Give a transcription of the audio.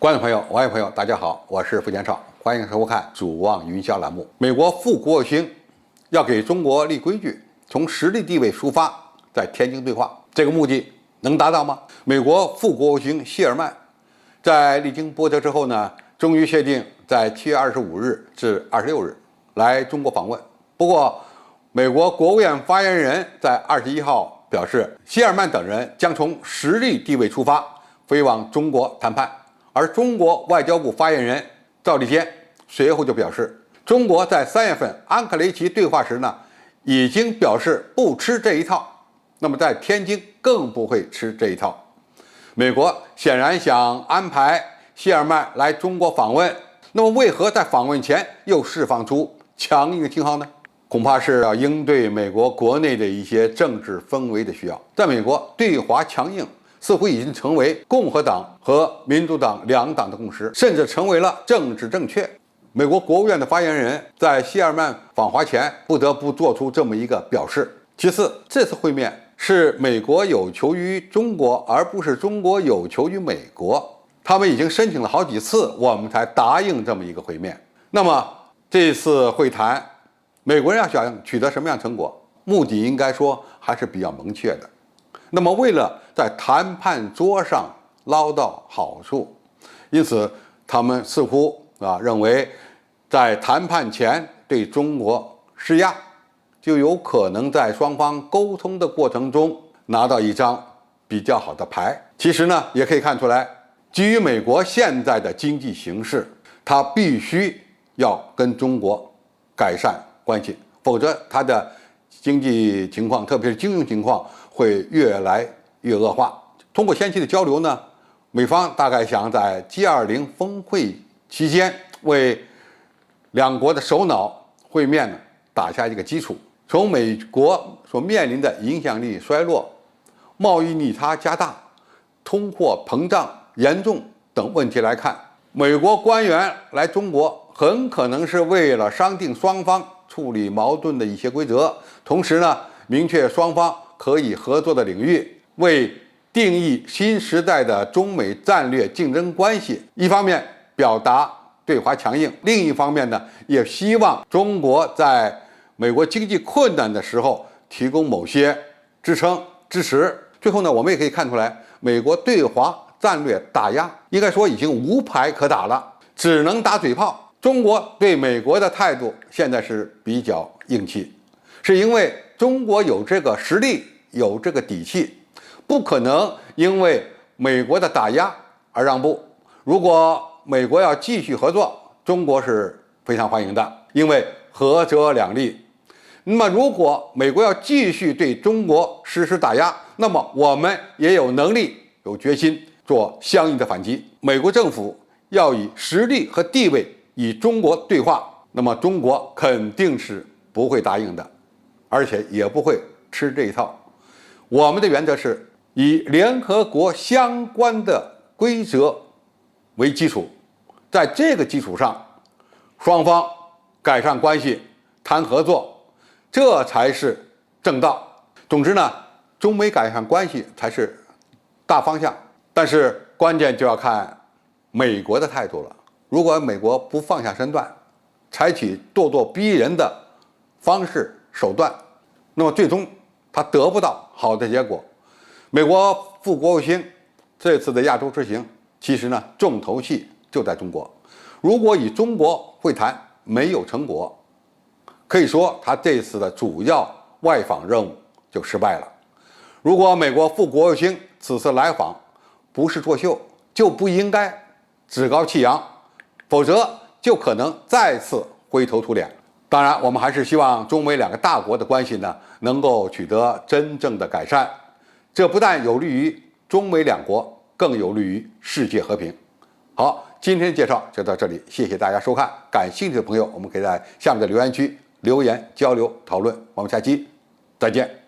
观众朋友、网友朋友，大家好，我是付建超，欢迎收看《主望云霄》栏目。美国副国务卿要给中国立规矩，从实力地位出发，在天津对话，这个目的能达到吗？美国副国务卿谢尔曼在历经波折之后呢，终于确定在7月25日至26日来中国访问。不过，美国国务院发言人在21号表示，谢尔曼等人将从实力地位出发，飞往中国谈判。而中国外交部发言人赵立坚随后就表示，中国在3月份安克雷奇对话时呢，已经表示不吃这一套，那么在天津更不会吃这一套。美国显然想安排谢尔曼来中国访问，那么为何在访问前又释放出强硬的信号呢？恐怕是要应对美国国内的一些政治氛围的需要。在美国，对华强硬似乎已经成为共和党和民主党两党的共识，甚至成为了政治正确。美国国务院的发言人在谢尔曼访华前不得不做出这么一个表示。其次，这次会面是美国有求于中国，而不是中国有求于美国。他们已经申请了好几次，我们才答应这么一个会面。那么这次会谈，美国人要想取得什么样成果，目的应该说还是比较明确的。那么为了在谈判桌上捞到好处，因此他们似乎认为在谈判前对中国施压，就有可能在双方沟通的过程中拿到一张比较好的牌。其实呢，也可以看出来，基于美国现在的经济形势，它必须要跟中国改善关系，否则它的经济情况，特别是经营情况会越来越恶化。通过前期的交流呢，美方大概想在 G20 峰会期间为两国的首脑会面呢打下一个基础。从美国所面临的影响力衰落、贸易逆差加大、通货膨胀严重等问题来看，美国官员来中国很可能是为了商定双方处理矛盾的一些规则，同时呢，明确双方可以合作的领域，为定义新时代的中美战略竞争关系，一方面表达对华强硬，另一方面呢，也希望中国在美国经济困难的时候提供某些支撑支持。最后呢，我们也可以看出来，美国对华战略打压应该说已经无牌可打了，只能打嘴炮。中国对美国的态度现在是比较硬气，是因为中国有这个实力，有这个底气，不可能因为美国的打压而让步。如果美国要继续合作，中国是非常欢迎的，因为合则两利。那么如果美国要继续对中国实施打压，那么我们也有能力、有决心做相应的反击。美国政府要以实力和地位与中国对话，那么中国肯定是不会答应的，而且也不会吃这一套。我们的原则是以联合国相关的规则为基础，在这个基础上，双方改善关系、谈合作，这才是正道。总之呢，中美改善关系才是大方向，但是关键就要看美国的态度了。如果美国不放下身段，采取咄咄逼人的方式手段，那么最终他得不到好的结果。美国副国务卿这次的亚洲之行，其实呢重头戏就在中国。如果与中国会谈没有成果，可以说他这次的主要外访任务就失败了。如果美国副国务卿此次来访不是作秀，就不应该趾高气扬，否则就可能再次灰头土脸。当然，我们还是希望中美两个大国的关系呢能够取得真正的改善，这不但有利于中美两国，更有利于世界和平。好，今天的介绍就到这里，谢谢大家收看。感兴趣的朋友，我们可以在下面的留言区留言交流讨论。我们下期再见。